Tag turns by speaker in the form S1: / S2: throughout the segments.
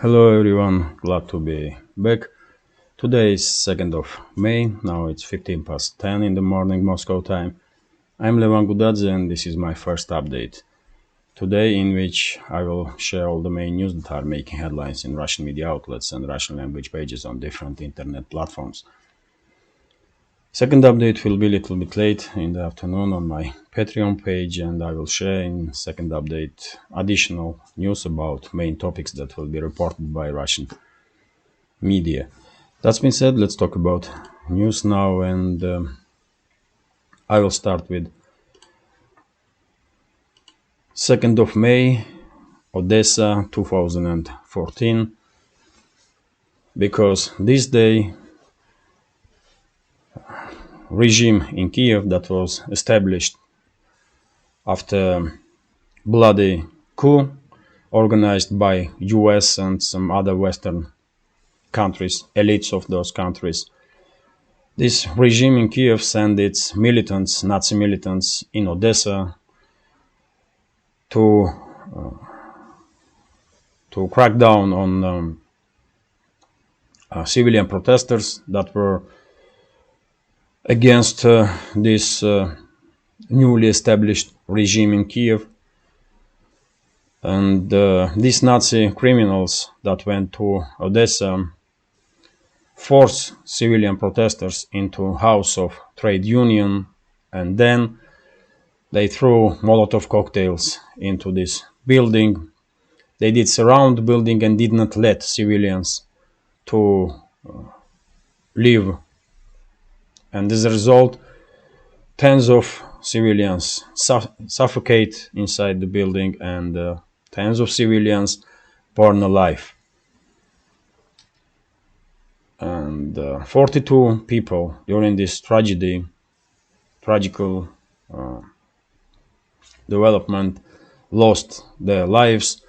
S1: Hello everyone, glad to be back. Today is 2nd of May, now it's 15 past 10 in the morning Moscow time. I'm Levan Gudadze and this is my first update today, in which I will share all the main news that are making headlines in Russian media outlets and Russian language pages on different internet platforms. Second update will be a little bit late in the afternoon on my Patreon page, and I will share in second update additional news about main topics that will be reported by Russian media. That being said, let's talk about news now, and I will start with 2nd of May, Odessa 2014, because this day regime in Kiev that was established after bloody coup organized by US and some other Western countries, elites of those countries. This regime in Kiev sent its militants, Nazi militants, in Odessa to crack down on civilian protesters that were against this newly established regime in Kiev. And these Nazi criminals that went to Odessa forced civilian protesters into House of Trade Union, and then they threw Molotov cocktails into this building. They did surround the building and did not let civilians to leave. And as a result, tens of civilians suffocate inside the building, and tens of civilians burn alive. And 42 people during this tragical development lost their lives.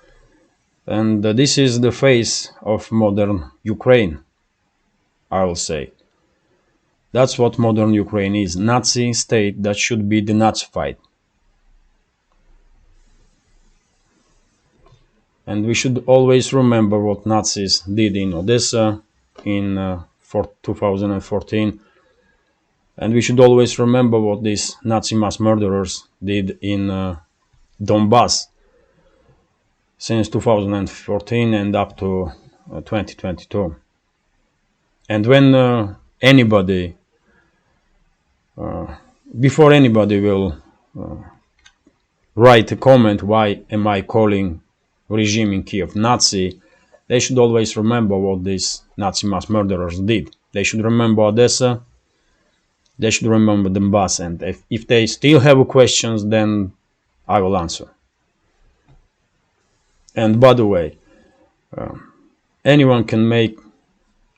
S1: And this is the face of modern Ukraine, I will say. That's what modern Ukraine is, Nazi state that should be denazified. And we should always remember what Nazis did in Odessa in 2014. And we should always remember what these Nazi mass murderers did in Donbass since 2014 and up to 2022. And when anybody, before anybody will write a comment, why am I calling regime in Kiev Nazi, they should always remember what these Nazi mass murderers did. They should remember Odessa, they should remember Donbass, and if they still have questions, then I will answer. And by the way, anyone can make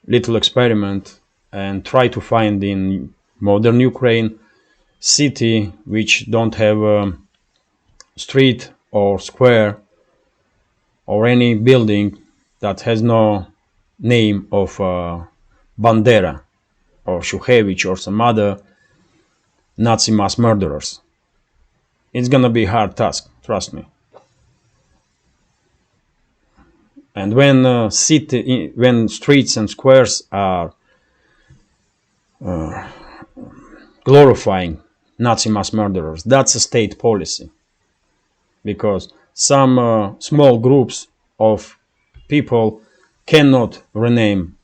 S1: little experiment and try to find in modern Ukraine city which don't have a street or square or any building that has no name of Bandera or Shukhevich or some other Nazi mass murderers. It's gonna be a hard task, trust me. And when streets and squares are glorifying Nazi mass murderers, that's a state policy. Because some small groups of people cannot rename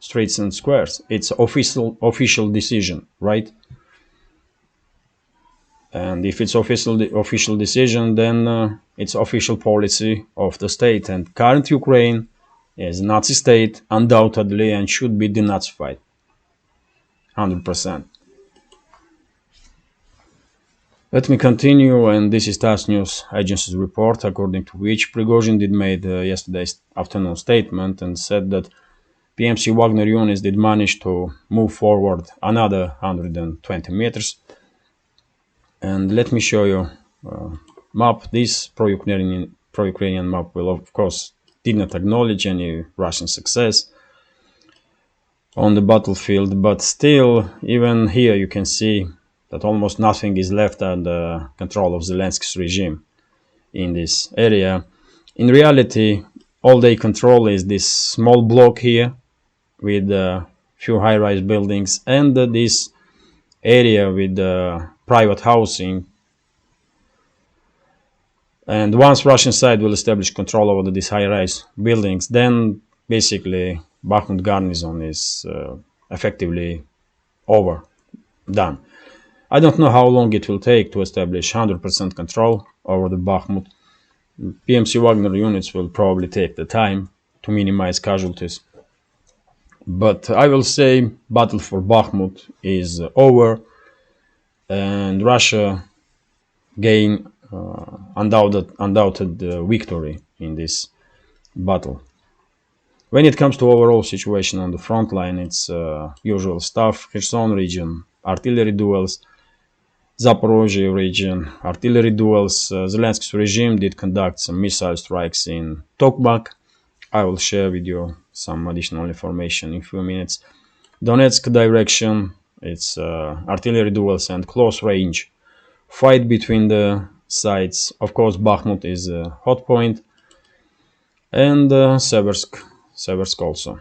S1: streets and squares. It's official decision, right? And if it's official decision, then it's official policy of the state. And current Ukraine is a Nazi state, undoubtedly, and should be denazified, 100%. Let me continue, and this is TASS News Agency's report, according to which Prigozhin did made yesterday's afternoon statement and said that PMC Wagner units did manage to move forward another 120 meters. And let me show you map. This pro-Ukrainian map will, of course, did not acknowledge any Russian success on the battlefield, but still, even here you can see that almost nothing is left under control of Zelensky's regime in this area. In reality, All they control is this small block here with a few high-rise buildings and this area with private housing. And once Russian side will establish control over these high-rise buildings, then basically Bakhmut garrison is effectively over, done. I don't know how long it will take to establish 100% control over the Bakhmut. PMC Wagner units will probably take the time to minimize casualties. But I will say battle for Bakhmut is over, and Russia gain undoubted victory in this battle. When it comes to overall situation on the front line, it's usual stuff. Kherson region, artillery duels. Zaporozhye region, artillery duels. Zelensky's regime did conduct some missile strikes in Tokmak. I will share with you some additional information in a few minutes. Donetsk direction, it's artillery duels and close range fight between the sides. Of course, Bakhmut is a hot point, and Seversk also.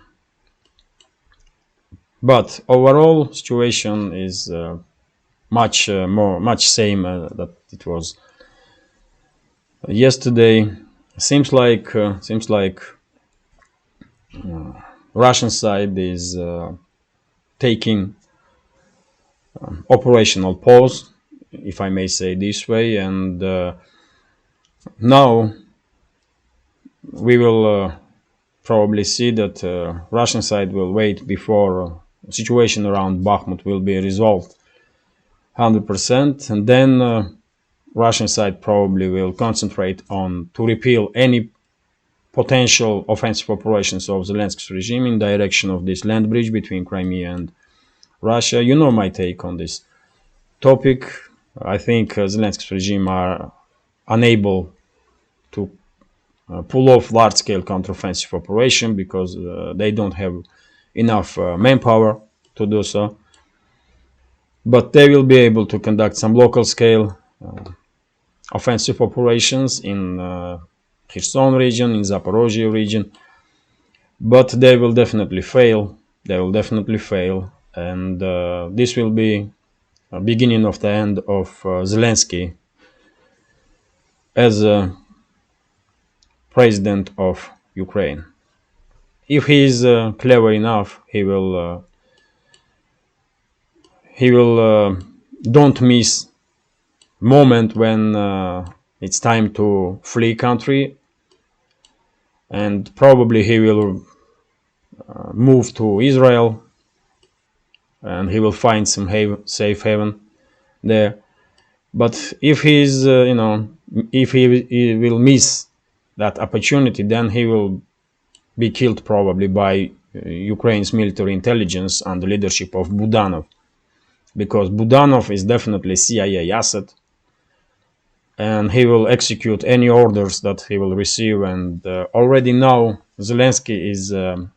S1: But overall situation is much same that it was yesterday. Seems like Russian side is taking operational pause, if I may say this way, and now we will probably see that Russian side will wait before situation around Bakhmut will be resolved 100%, and then Russian side probably will concentrate on to repeal any potential offensive operations of Zelensky's regime in direction of this land bridge between Crimea and Russia. You know my take on this topic. I think Zelensky's regime are unable to pull off large-scale counteroffensive operation because they don't have enough manpower to do so. But they will be able to conduct some local-scale offensive operations in Kherson region, in Zaporozhye region, but they will definitely fail. And this will be a beginning of the end of Zelensky as a president of Ukraine. If he is clever enough, he will don't miss moment when it's time to flee country, and probably he will move to Israel and he will find some safe haven there. But if he's if he will miss that opportunity, then he will be killed probably by Ukraine's military intelligence under the leadership of Budanov, because Budanov is definitely CIA asset, and he will execute any orders that he will receive. And already now Zelensky is a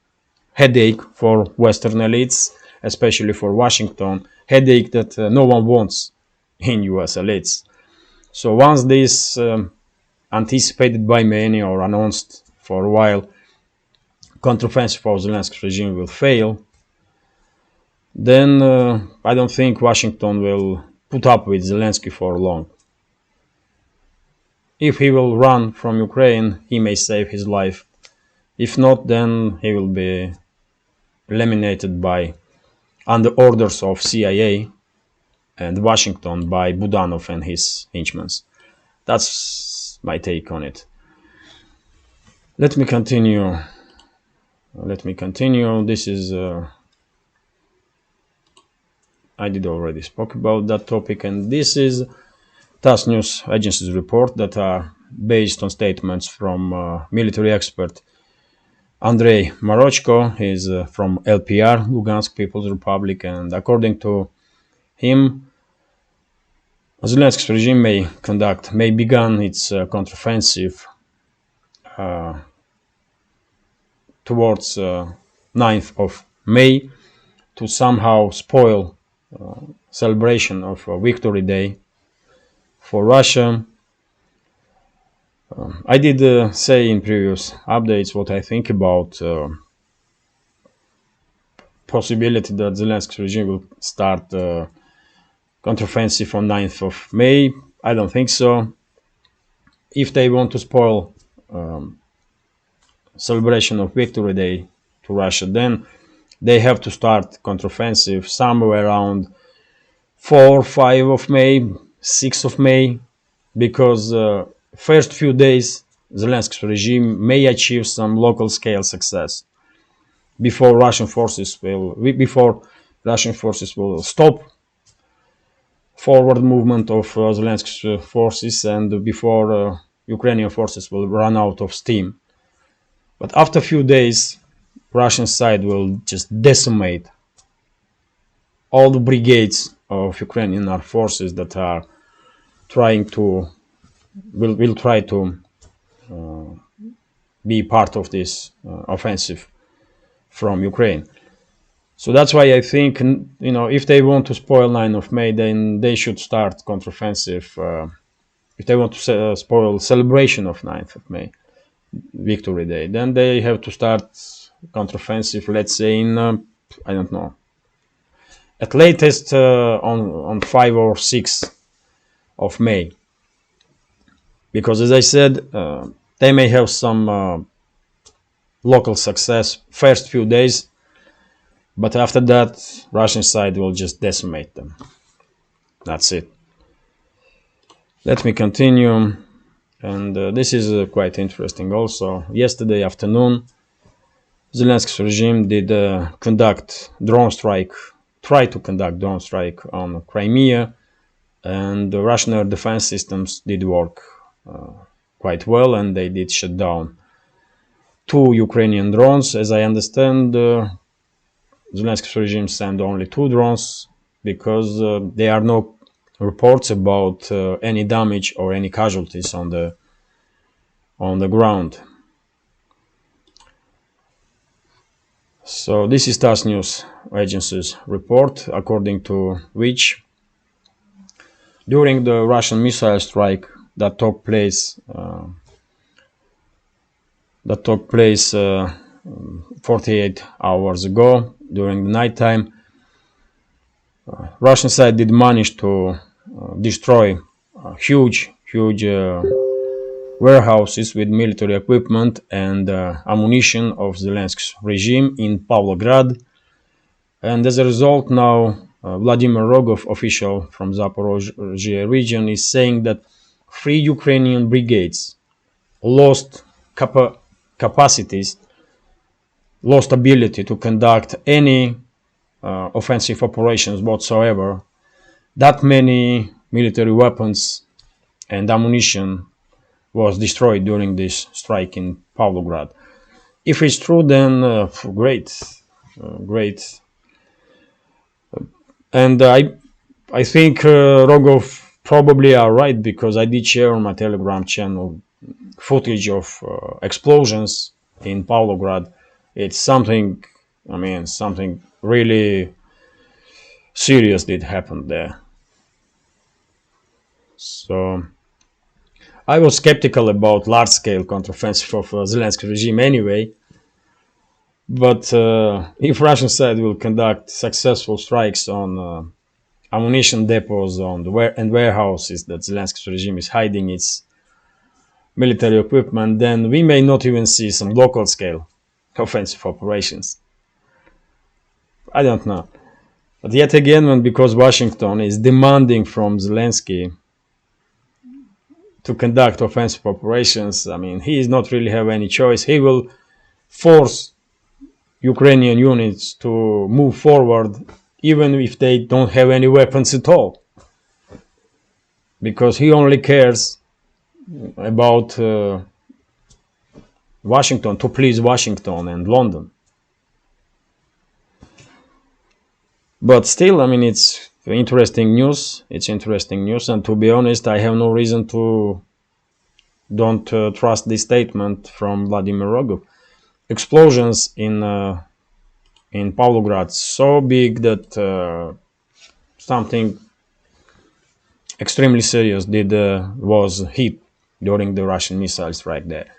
S1: headache for Western elites, especially for Washington, headache that no one wants in US elites. So once this anticipated by many or announced for a while counteroffensive of Zelensky's regime will fail, then I don't think Washington will put up with Zelensky for long. If he will run from Ukraine, he may save his life. If not, then he will be eliminated by under orders of CIA and Washington by Budanov and his henchmen. That's my take on it. Let me continue. This is I did already spoke about that topic, and this is TASS news agency's report that are based on statements from military expert Andrei Marochko. He is from LPR, Lugansk People's Republic, and according to him, Zelensky's regime may begin its counteroffensive towards 9th of May to somehow spoil celebration of Victory Day for Russia. I did say in previous updates what I think about possibility that Zelensky regime will start counteroffensive on 9th of May. I don't think so. If they want to spoil celebration of Victory Day to Russia, then they have to start counteroffensive somewhere around 4, 5 of May, 6 of May, because first few days Zelensky's regime may achieve some local scale success before Russian forces will stop forward movement of Zelensky's forces, and before Ukrainian forces will run out of steam. But after a few days, Russian side will just decimate all the brigades of Ukrainian armed forces that are will try to be part of this offensive from Ukraine. So that's why I think, if they want to spoil 9th of May, then they should start counteroffensive. If they want to spoil celebration of 9th of May, Victory Day, then they have to start counteroffensive, let's say in, I don't know, at latest on 5 or 6 of May. Because as I said, they may have some local success first few days, but after that, Russian side will just decimate them. That's it. Let me continue. And this is quite interesting also. Yesterday afternoon, Zelensky's regime did try to conduct drone strike on Crimea, and the Russian air defense systems did work quite well, and they did shut down 2 Ukrainian drones. As I understand, Zelensky's regime sent only 2 drones because there are no reports about any damage or any casualties on the ground. So this is TASS News Agency's report, according to which during the Russian missile strike that took place 48 hours ago during the nighttime, Russian side did manage to destroy huge warehouses with military equipment and ammunition of Zelensky's regime in Pavlograd. And as a result, now Vladimir Rogov, official from Zaporozhye region, is saying that 3 Ukrainian brigades lost capacities, lost ability to conduct any offensive operations whatsoever. That many military weapons and ammunition was destroyed during this strike in Pavlograd. If it's true, then great. And I think Rogov probably are right, because I did share on my Telegram channel footage of explosions in Pavlograd. It's something really serious did happen there. So I was skeptical about large-scale counteroffensive of Zelensky regime anyway, but if Russian side will conduct successful strikes on ammunition depots and warehouses that Zelensky regime is hiding its military equipment, then we may not even see some local-scale offensive operations. I don't know. But yet again, because Washington is demanding from Zelensky to conduct offensive operations, he does not really have any choice. He will force Ukrainian units to move forward even if they don't have any weapons at all, because he only cares about Washington, to please Washington and London. But still, it's interesting news. It's interesting news, and to be honest, I have no reason to don't trust this statement from Vladimir Rogov. Explosions in Pavlograd so big that something extremely serious was hit during the Russian missile strike there.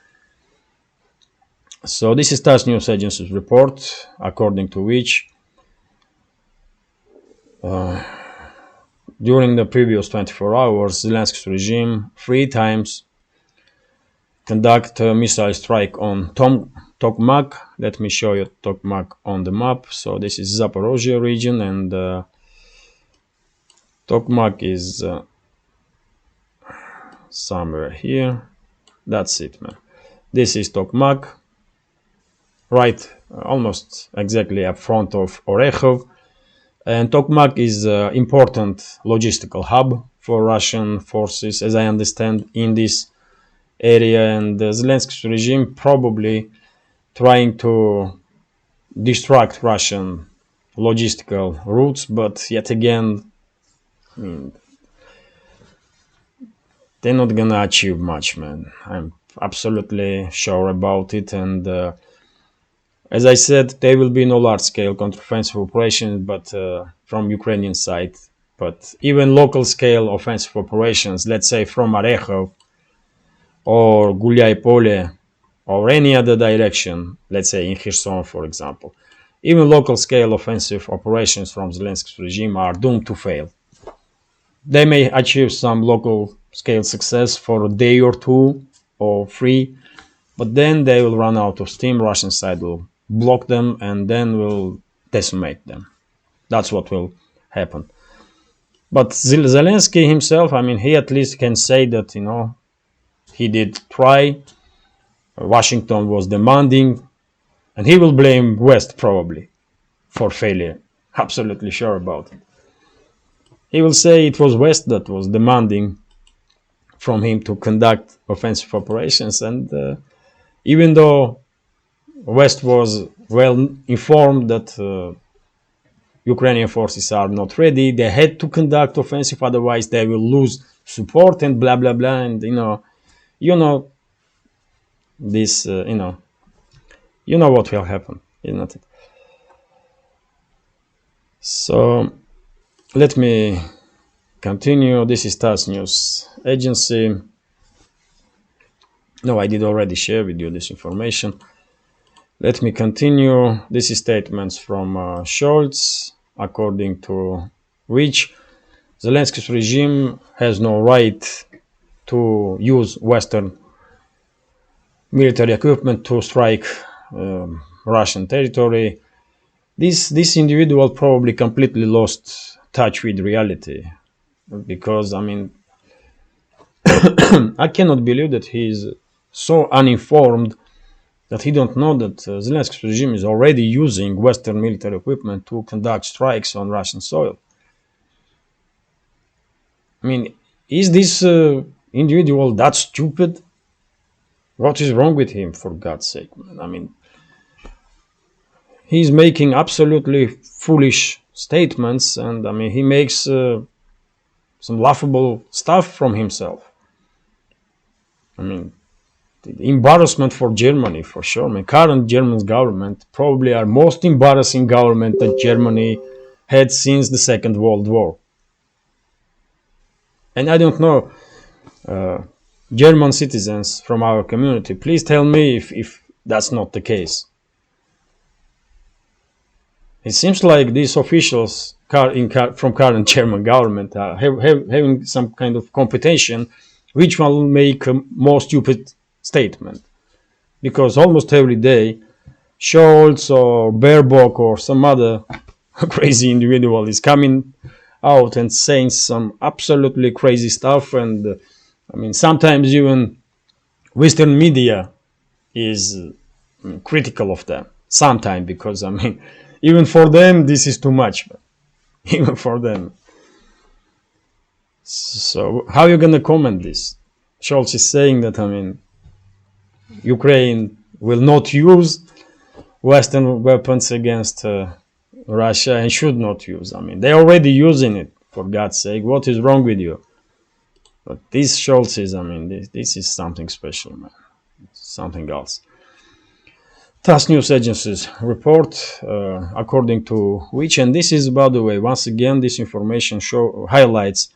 S1: So this is TASS news agency's report, according to which during the previous 24 hours, Zelensky's regime 3 times conduct a missile strike on Tokmak. Let me show you Tokmak on the map. So this is Zaporozhye region, and Tokmak is somewhere here. That's it, man. This is Tokmak, right, almost exactly up front of Orekhov. And Tokmak is an important logistical hub for Russian forces, as I understand, in this area. And the Zelensky regime probably trying to distract Russian logistical routes, but yet again, I mean, they're not gonna achieve much, man. I'm absolutely sure about it. And as I said, there will be no large-scale counteroffensive operations, but from Ukrainian side. But even local-scale offensive operations, let's say from Orekhov or Gulyai-Pole or any other direction, let's say in Kherson, for example, even local-scale offensive operations from Zelensky's regime are doomed to fail. They may achieve some local-scale success for a day or 2 or 3, but then they will run out of steam. Russian side will block them and then will decimate them. That's what will happen. But Zelensky himself, I mean, he at least can say that, you know, he did try. Washington was demanding, and he will blame West probably for failure. Absolutely sure about it. He will say it was West that was demanding from him to conduct offensive operations, and even though West was well informed that Ukrainian forces are not ready, they had to conduct offensive, otherwise they will lose support and blah blah blah. And you know this, you know what will happen, isn't it? So let me continue. This is TASS news agency. No, I did already share with you this information. Let me continue. This is statements from Scholz, according to which Zelensky's regime has no right to use Western military equipment to strike Russian territory. This individual probably completely lost touch with reality, because, I mean, I cannot believe that he is so uninformed that he don't know that Zelensky's regime is already using Western military equipment to conduct strikes on Russian soil. I mean, is this individual that stupid? What is wrong with him, for God's sake, man? I mean, he's making absolutely foolish statements, and I mean, he makes some laughable stuff from himself. I mean, the embarrassment for Germany, for sure. I mean, current German government probably are most embarrassing government that Germany had since the Second World War. And I don't know, German citizens from our community, please tell me if that's not the case. It seems like these officials from current German government are having some kind of competition, which one will make a more stupid statement, because almost every day Scholz or Baerbock or some other crazy individual is coming out and saying some absolutely crazy stuff. And I mean, sometimes even Western media is critical of them sometimes, because I mean, even for them this is too much, even for them. So how are you gonna comment this? Scholz is saying that, I mean, Ukraine will not use Western weapons against Russia and should not use. I mean, they're already using it, for God's sake. What is wrong with you? But this Scholz is, I mean, this is something special, man. Something else. TASS news agency's report, according to which, and this is, by the way, once again, this information highlights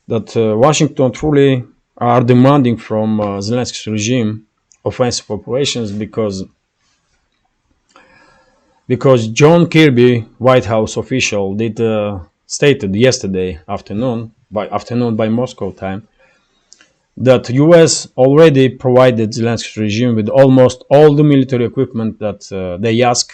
S1: that Washington truly are demanding from Zelensky's regime offensive operations because John Kirby, White House official, stated yesterday afternoon by Moscow time that U.S. already provided Zelensky's regime with almost all the military equipment that they ask,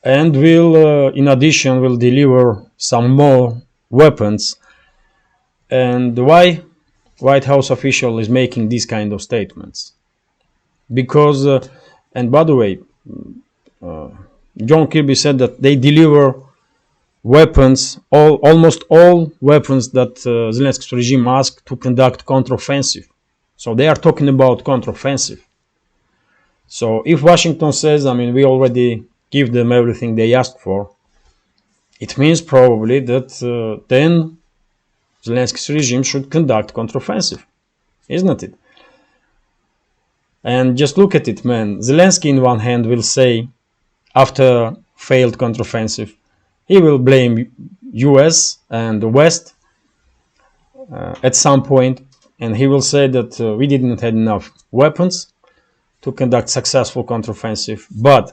S1: and in addition, will deliver some more weapons. And why White House official is making these kind of statements? Because, and by the way, John Kirby said that they deliver weapons, almost all weapons that Zelensky's regime asked to conduct counteroffensive. So they are talking about counteroffensive. So if Washington says, we already give them everything they asked for, it means probably that then Zelensky's regime should conduct counteroffensive, isn't it? And just look at it, man. Zelensky, in one hand, will say, after failed counteroffensive, he will blame US and the West at some point, and he will say that we didn't have enough weapons to conduct successful counteroffensive, but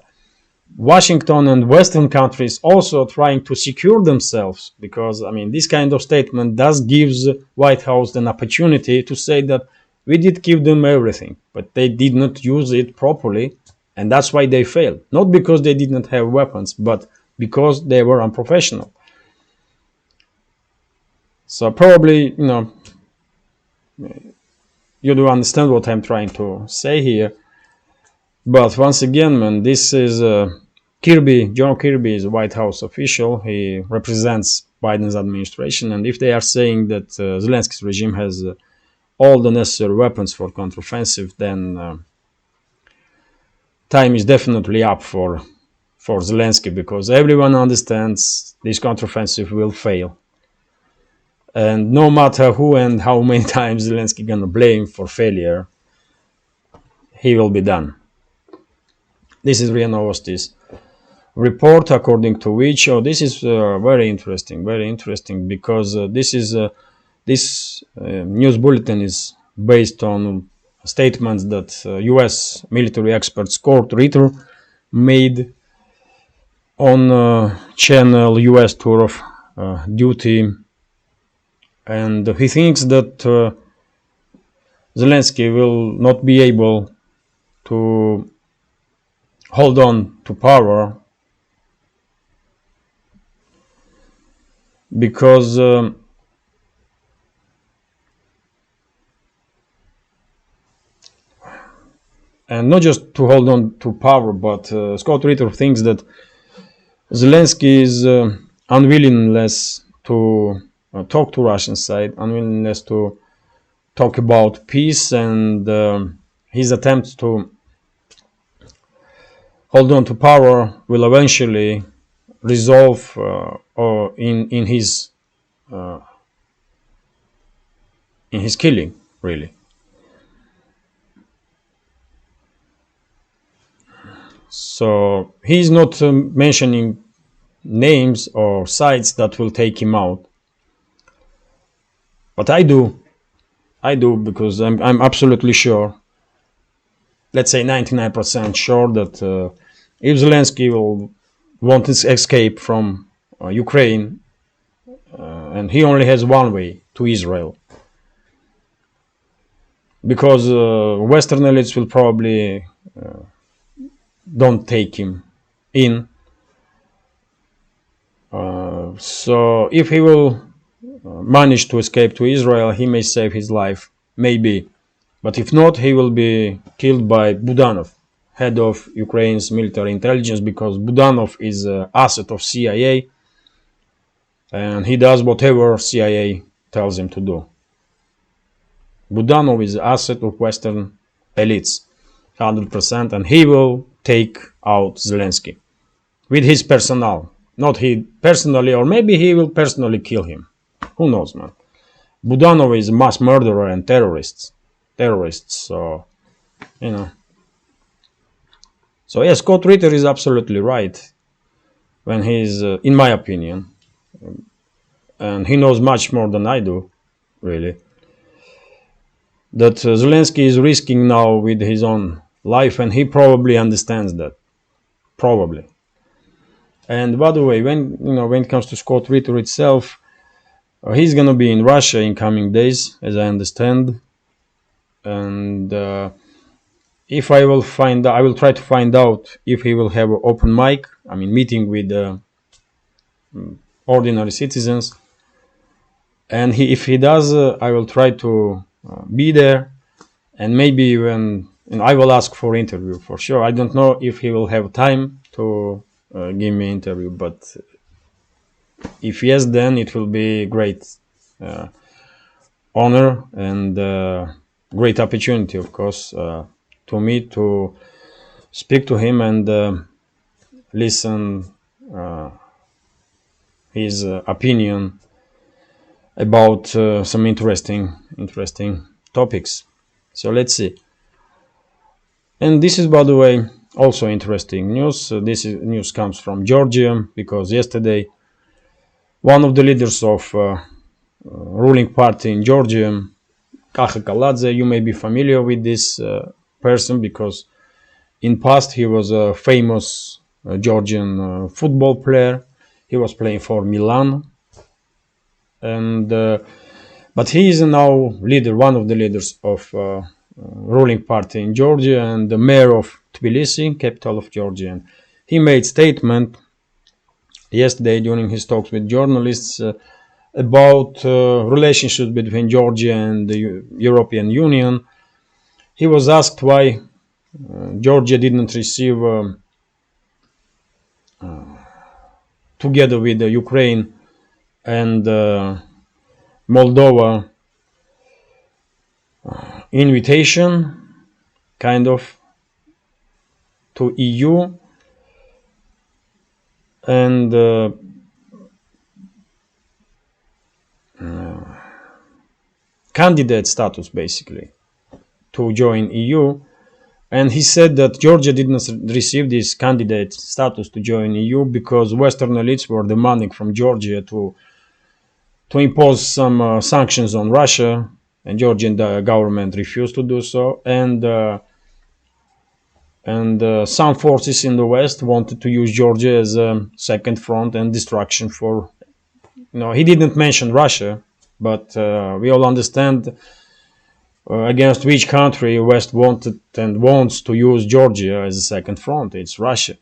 S1: Washington and Western countries also trying to secure themselves, because this kind of statement does gives White House an opportunity to say that we did give them everything, but they did not use it properly, and that's why they failed. Not because they did not have weapons, but because they were unprofessional. So probably, you do understand what I'm trying to say here. But once again, man, this is John Kirby is a White House official. He represents Biden's administration. And if they are saying that Zelensky's regime has all the necessary weapons for counteroffensive, then time is definitely up for Zelensky, because everyone understands this counteroffensive will fail. And no matter who and how many times Zelensky gonna blame for failure, he will be done. This is RIA Novosti's report, according to which, this is very interesting, because this news bulletin is based on statements that U.S. military expert Scott Ritter made on channel U.S. Tour of Duty, and he thinks that Zelensky will not be able to hold on to power because and not just to hold on to power, but Scott Ritter thinks that Zelensky's unwillingness to talk to Russian side, unwillingness to talk about peace, and his attempts to hold on to power will eventually resolve in his killing, really. So he's not mentioning names or sites that will take him out, but I do, because I'm absolutely sure, let's say 99% sure, that if Zelensky will want to escape from Ukraine, and he only has one way, to Israel, because Western elites will probably don't take him in. So if he will manage to escape to Israel, he may save his life, maybe. But if not, he will be killed by Budanov, head of Ukraine's military intelligence, because Budanov is an asset of CIA, and he does whatever CIA tells him to do. Budanov is an asset of Western elites, 100%, and he will take out Zelensky with his personnel. Not he personally, or maybe he will personally kill him. Who knows, man? Budanov is a mass murderer and terrorist, so, So yes, Scott Ritter is absolutely right when he's, in my opinion, and he knows much more than I do, really. That Zelensky is risking now with his own life, and he probably understands that. Probably. And by the way, when it comes to Scott Ritter itself, he's gonna be in Russia in coming days, as I understand. And if I will try to find out if he will have an open mic. I mean, meeting with ordinary citizens. And if he does, I will try to be there, and maybe and I will ask for interview for sure. I don't know if he will have time to give me interview, but if yes, then it will be great honor and great opportunity, of course, to me to speak to him and listen his opinion about some interesting topics. So let's see. And this is, by the way, also interesting news. This news comes from Georgia, because yesterday one of the leaders of ruling party in Georgia, Kaha Kaladze, you may be familiar with this person, because in past he was a famous Georgian football player. He was playing for Milan, and but he is now one of the leaders of ruling party in Georgia, and the mayor of Tbilisi, capital of Georgia. And he made statement yesterday during his talks with journalists about relationship between Georgia and the European Union. He was asked why Georgia didn't receive together with Ukraine and Moldova invitation kind of to EU, and candidate status basically to join EU. And he said that Georgia didn't receive this candidate status to join EU because Western elites were demanding from Georgia to impose some sanctions on Russia, and Georgian government refused to do so. And some forces in the West wanted to use Georgia as a second front and distraction for, he didn't mention Russia, but we all understand against which country West wanted and wants to use Georgia as a second front. It's Russia.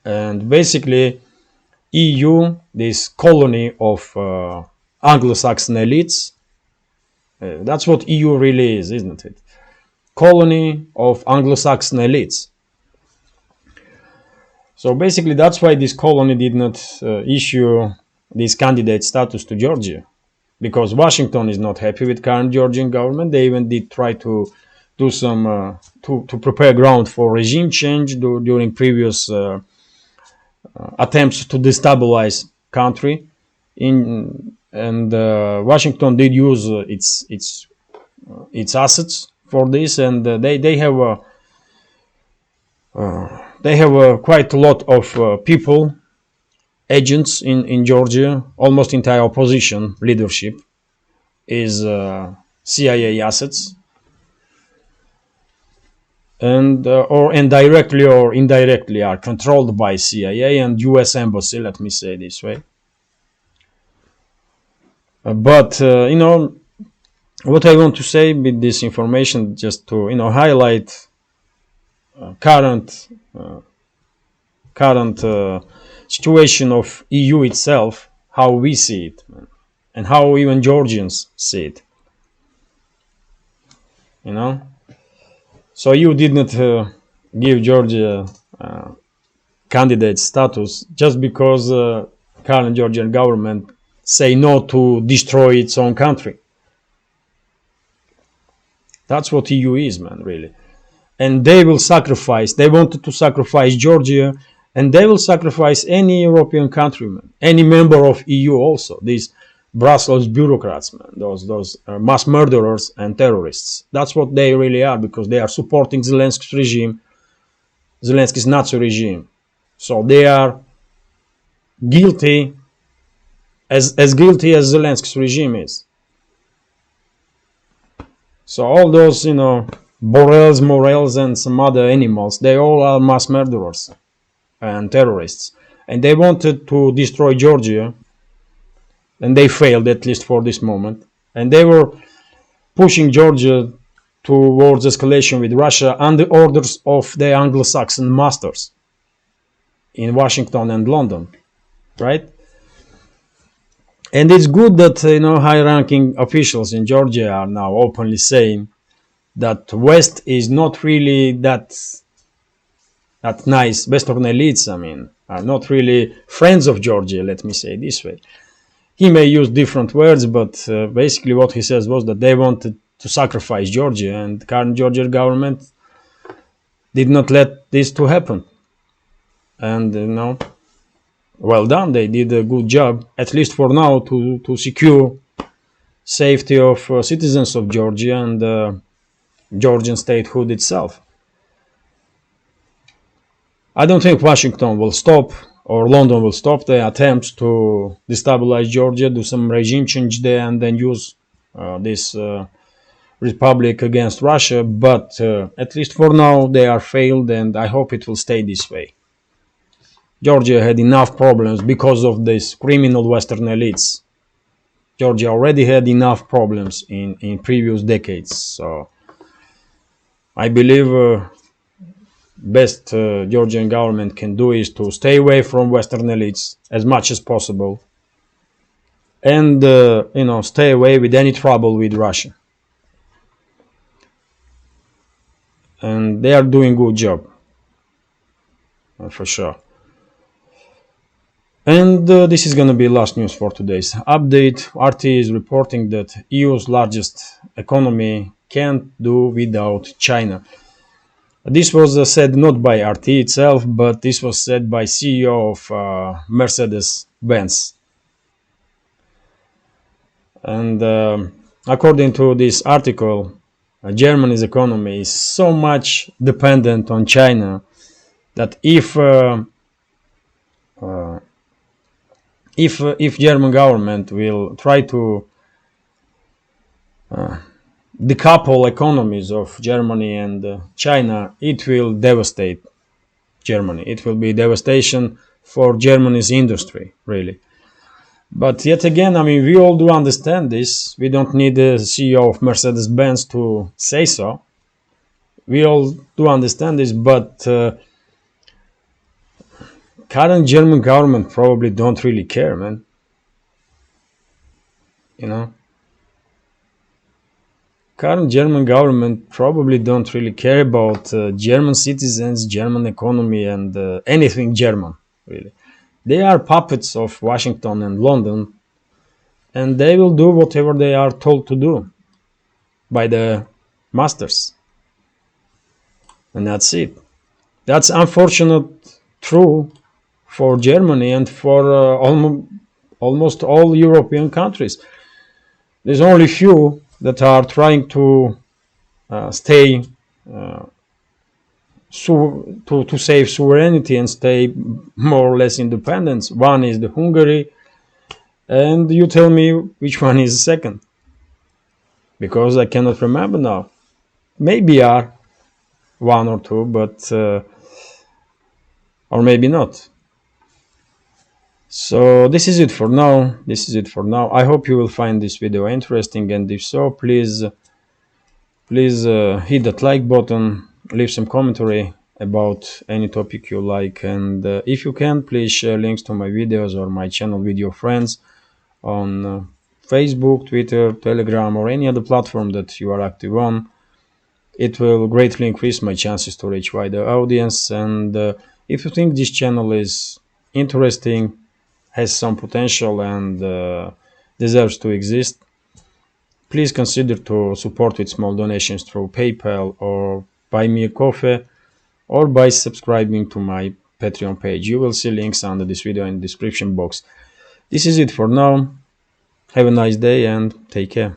S1: And basically EU, this colony of Anglo-Saxon elites, that's what EU really is, isn't it? Colony of Anglo-Saxon elites. So basically that's why this colony did not issue this candidate status to Georgia, because Washington is not happy with current Georgian government. They even did try to do some to prepare ground for regime change during previous attempts to destabilize country and Washington did use its assets for this, and they have quite a lot of people, agents in Georgia. Almost entire opposition leadership is CIA assets, and directly or indirectly are controlled by CIA and US embassy, let me say this way. But what I want to say with this information, just to highlight current situation of EU itself, how we see it, and how even Georgians see it. So EU did not give Georgia candidate status just because current Georgian government say no to destroy its own country. That's what EU is, man, really. And they will sacrifice, they wanted to sacrifice Georgia, and they will sacrifice any European countryman, any member of EU also, these Brussels bureaucrats, man, those mass murderers and terrorists. That's what they really are, because they are supporting Zelensky's regime, Zelensky's Nazi regime. So they are guilty, as guilty as Zelensky's regime is. So all those, Borrells, Morels, and some other animals, they all are mass murderers and terrorists. And they wanted to destroy Georgia, and they failed, at least for this moment. And they were pushing Georgia towards escalation with Russia under orders of the Anglo-Saxon masters in Washington and London, right? And it's good that high-ranking officials in Georgia are now openly saying that West is not really that nice. Western elites, are not really friends of Georgia. Let me say it this way. He may use different words, but basically what he says was that they wanted to sacrifice Georgia, and the current Georgian government did not let this to happen. And well done, they did a good job, at least for now, to secure safety of citizens of Georgia and Georgian statehood itself. I don't think Washington will stop, or London will stop the attempts to destabilize Georgia, do some regime change there, and then use this republic against Russia. But at least for now, they are failed, and I hope it will stay this way. Georgia had enough problems because of these criminal Western elites. Georgia already had enough problems in previous decades. So I believe best Georgian government can do is to stay away from Western elites as much as possible, and stay away with any trouble with Russia. And they are doing good job, for sure. And this is going to be last news for today's update. RT is reporting that EU's largest economy can't do without China. This was said not by RT itself, but this was said by CEO of Mercedes-Benz. And according to this article, Germany's economy is so much dependent on China that if German government will try to decouple economies of Germany and China, it will devastate Germany. It will be devastation for Germany's industry, really. But yet again, we all do understand this. We don't need the CEO of Mercedes-Benz to say so. We all do understand this, but current German government probably don't really care, man. Current German government probably don't really care about German citizens, German economy, and anything German, really. They are puppets of Washington and London, and they will do whatever they are told to do by the masters. And that's it. That's unfortunate true for Germany and for almost all European countries. There's only few that are trying to stay to save sovereignty and stay more or less independent. One is the Hungary, and you tell me which one is the second, because I cannot remember now. Maybe are one or two, but or maybe not. So this is it for now. I hope you will find this video interesting, and if so, please hit that like button, leave some commentary about any topic you like, and if you can, please share links to my videos or my channel with your friends on Facebook, Twitter, Telegram, or any other platform that you are active on. It will greatly increase my chances to reach wider audience, and if you think this channel is interesting, has some potential, and deserves to exist, please consider to support with small donations through PayPal, or buy me a coffee, or by subscribing to my Patreon page. You will see links under this video in the description box. This is it for now. Have a nice day and take care.